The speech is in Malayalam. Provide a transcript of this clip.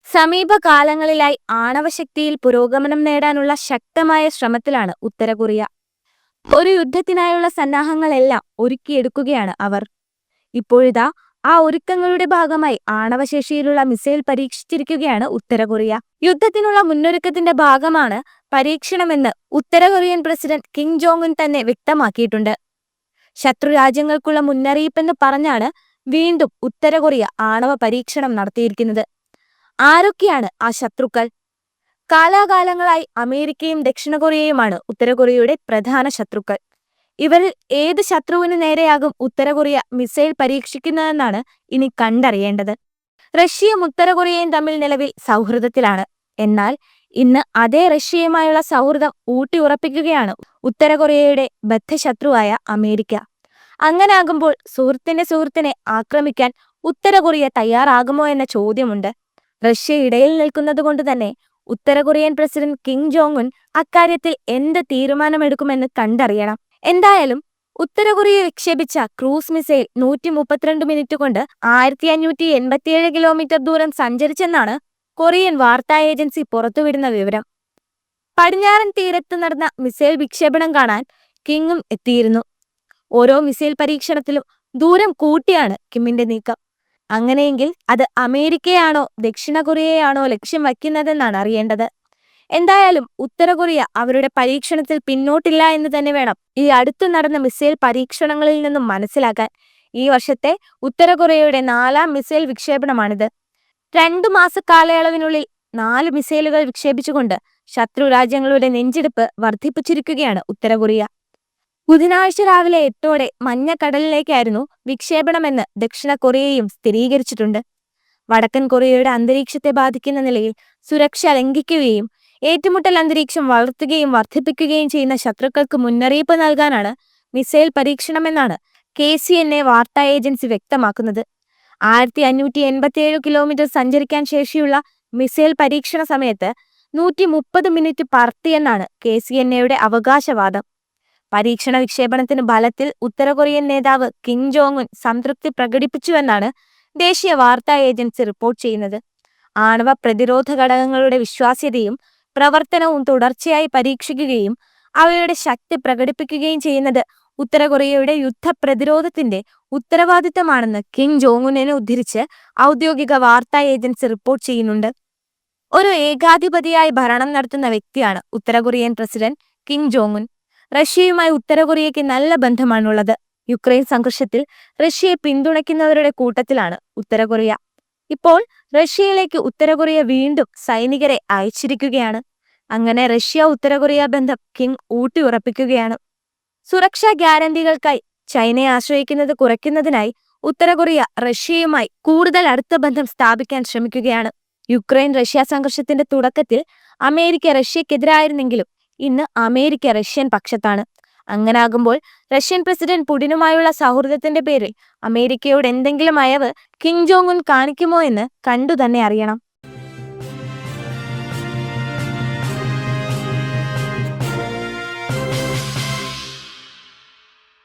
സമീപകാലങ്ങളിലായി ആണവശക്തിയിൽ പുരോഗമനം നേടാനുള്ള ശക്തമായ ശ്രമത്തിലാണ് ഉത്തര കൊറിയ. ഒരു യുദ്ധത്തിനായുള്ള സന്നാഹങ്ങളെല്ലാം ഒരുക്കിയെടുക്കുകയാണ് അവർ. ഇപ്പോഴിതാ ആ ഒരുക്കങ്ങളുടെ ഭാഗമായി ആണവശേഷിയിലുള്ള മിസൈൽ പരീക്ഷിച്ചിരിക്കുകയാണ് ഉത്തര കൊറിയ. യുദ്ധത്തിനുള്ള മുന്നൊരുക്കത്തിന്റെ ഭാഗമാണ് പരീക്ഷണമെന്ന് ഉത്തര Korean president Kim Jong Un തന്നെ വ്യക്തമാക്കിയിട്ടുണ്ട്. ശത്രു രാജ്യങ്ങൾക്കുള്ള മുന്നറിയിപ്പെന്ന് പറഞ്ഞാണ് വീണ്ടും ഉത്തര കൊറിയ ആണവ പരീക്ഷണം നടത്തിയിരിക്കുന്നത്. ആരൊക്കെയാണ് ആ ശത്രുക്കൾ? കാലാകാലങ്ങളായി അമേരിക്കയും ദക്ഷിണ കൊറിയയുമാണ് ഉത്തര കൊറിയയുടെ പ്രധാന ശത്രുക്കൾ. ഇവരിൽ ഏത് ശത്രുവിന് നേരെയാകും ഉത്തര കൊറിയ മിസൈൽ പരീക്ഷിക്കുന്നതെന്നാണ് ഇനി കണ്ടറിയേണ്ടത്. റഷ്യയും ഉത്തര കൊറിയയും തമ്മിൽ നിലവിൽ സൗഹൃദത്തിലാണ്. എന്നാൽ ഇന്ന് അതേ റഷ്യയുമായുള്ള സൗഹൃദം ഊട്ടിയുറപ്പിക്കുകയാണ് ഉത്തര കൊറിയയുടെ ബദ്ധശത്രുവായ അമേരിക്ക. അങ്ങനാകുമ്പോൾ സുഹൃത്തിന്റെ സുഹൃത്തിനെ ആക്രമിക്കാൻ ഉത്തര കൊറിയ തയ്യാറാകുമോ എന്ന ചോദ്യമുണ്ട്. റഷ്യ ഇടയിൽ നിൽക്കുന്നത് കൊണ്ട് തന്നെ ഉത്തര Korean president Kim Jong Un അക്കാര്യത്തിൽ എന്ത് തീരുമാനമെടുക്കുമെന്ന് കണ്ടറിയണം. എന്തായാലും ഉത്തര കൊറിയ വിക്ഷേപിച്ച ക്രൂസ് മിസൈൽ 132 മിനിറ്റ് കൊണ്ട് 1587 കിലോമീറ്റർ ദൂരം സഞ്ചരിച്ചെന്നാണ് കൊറിയൻ വാർത്താ ഏജൻസി പുറത്തുവിടുന്ന വിവരം. പടിഞ്ഞാറൻ തീരത്ത് നടന്ന മിസൈൽ വിക്ഷേപണം കാണാൻ കിങ്ങും എത്തിയിരുന്നു. ഓരോ മിസൈൽ പരീക്ഷണത്തിലും ദൂരം കൂട്ടിയാണ് കിമ്മിന്റെ നീക്കം. അങ്ങനെയെങ്കിൽ അത് അമേരിക്കയാണോ ദക്ഷിണ കൊറിയയാണോ ലക്ഷ്യം വയ്ക്കുന്നതെന്നാണ് അറിയേണ്ടത്. എന്തായാലും ഉത്തര കൊറിയ അവരുടെ പരീക്ഷണത്തിൽ പിന്നോട്ടില്ല എന്ന് തന്നെ വേണം ഈ അടുത്തു നടന്ന മിസൈൽ പരീക്ഷണങ്ങളിൽ നിന്നും മനസ്സിലാക്കാൻ. ഈ വർഷത്തെ ഉത്തര കൊറിയയുടെ 4ാം മിസൈൽ വിക്ഷേപണമാണിത്. 2 മാസ കാലയളവിനുള്ളിൽ 4 മിസൈലുകൾ വിക്ഷേപിച്ചുകൊണ്ട് ശത്രു രാജ്യങ്ങളുടെ നെഞ്ചിടിപ്പ് വർദ്ധിപ്പിച്ചിരിക്കുകയാണ് ഉത്തര കൊറിയ. ബുധനാഴ്ച രാവിലെ 8ഓടെ മഞ്ഞക്കടലിലേക്കായിരുന്നു വിക്ഷേപണമെന്ന് ദക്ഷിണ കൊറിയയും സ്ഥിരീകരിച്ചിട്ടുണ്ട്. വടക്കൻ കൊറിയയുടെ അന്തരീക്ഷത്തെ ബാധിക്കുന്ന നിലയിൽ സുരക്ഷ ലംഘിക്കുകയും ഏറ്റുമുട്ടൽ അന്തരീക്ഷം വളർത്തുകയും വർദ്ധിപ്പിക്കുകയും ചെയ്യുന്ന ശത്രുക്കൾക്ക് മുന്നറിയിപ്പ് നൽകാനാണ് മിസൈൽ പരീക്ഷണമെന്നാണ് KCNA വാർത്താ ഏജൻസി വ്യക്തമാക്കുന്നത്. 1587 കിലോമീറ്റർ സഞ്ചരിക്കാൻ ശേഷിയുള്ള മിസൈൽ പരീക്ഷണ സമയത്ത് 130 മിനിറ്റ് പറത്തിയെന്നാണ് KCNAയുടെ അവകാശവാദം. പരീക്ഷണ വിക്ഷേപണത്തിന് ഫലത്തിൽ ഉത്തര കൊറിയൻ നേതാവ് കിം ജോങ് ഉൻ സംതൃപ്തി പ്രകടിപ്പിച്ചുവെന്നാണ് ദേശീയ വാർത്താ ഏജൻസി റിപ്പോർട്ട് ചെയ്യുന്നത്. ആണവ പ്രതിരോധ ഘടകങ്ങളുടെ വിശ്വാസ്യതയും പ്രവർത്തനവും തുടർച്ചയായി പരീക്ഷിക്കുകയും അവയുടെ ശക്തി പ്രകടിപ്പിക്കുകയും ചെയ്യുന്നത് ഉത്തര കൊറിയയുടെ യുദ്ധ പ്രതിരോധത്തിന്റെ ഉത്തരവാദിത്തമാണെന്ന് കിം ജോങ് ഉന്നിനെ ഉദ്ധരിച്ച് ഔദ്യോഗിക വാർത്താ ഏജൻസി റിപ്പോർട്ട് ചെയ്യുന്നുണ്ട്. ഒരു ഏകാധിപതിയായി ഭരണം നടത്തുന്ന വ്യക്തിയാണ് ഉത്തര Korean president Kim Jong Un. റഷ്യയുമായി ഉത്തര കൊറിയയ്ക്ക് നല്ല ബന്ധമാണുള്ളത്. യുക്രൈൻ സംഘർഷത്തിൽ റഷ്യയെ പിന്തുണയ്ക്കുന്നവരുടെ കൂട്ടത്തിലാണ് ഉത്തര കൊറിയ. ഇപ്പോൾ റഷ്യയിലേക്ക് ഉത്തര കൊറിയ വീണ്ടും സൈനികരെ അയച്ചിരിക്കുകയാണ്. അങ്ങനെ റഷ്യ ഉത്തര കൊറിയ ബന്ധം കിം ഊട്ടിയുറപ്പിക്കുകയാണ്. സുരക്ഷാ ഗ്യാരണ്ടികൾക്കായി ചൈനയെ ആശ്രയിക്കുന്നത് കുറയ്ക്കുന്നതിനായി ഉത്തര കൊറിയ റഷ്യയുമായി കൂടുതൽ അടുത്ത ബന്ധം സ്ഥാപിക്കാൻ ശ്രമിക്കുകയാണ്. യുക്രൈൻ റഷ്യ സംഘർഷത്തിന്റെ തുടക്കത്തിൽ അമേരിക്ക റഷ്യക്കെതിരായിരുന്നെങ്കിലും ഇന്ന് അമേരിക്ക റഷ്യൻ പക്ഷത്താണ്. അങ്ങനാകുമ്പോൾ റഷ്യൻ പ്രസിഡന്റ് പുടിനുമായുള്ള സൗഹൃദത്തിന്റെ പേരിൽ അമേരിക്കയോട് എന്തെങ്കിലും അയവ് കിം ജോങ് ഉൻ കാണിക്കുമോ എന്ന് കണ്ടു തന്നെ അറിയണം.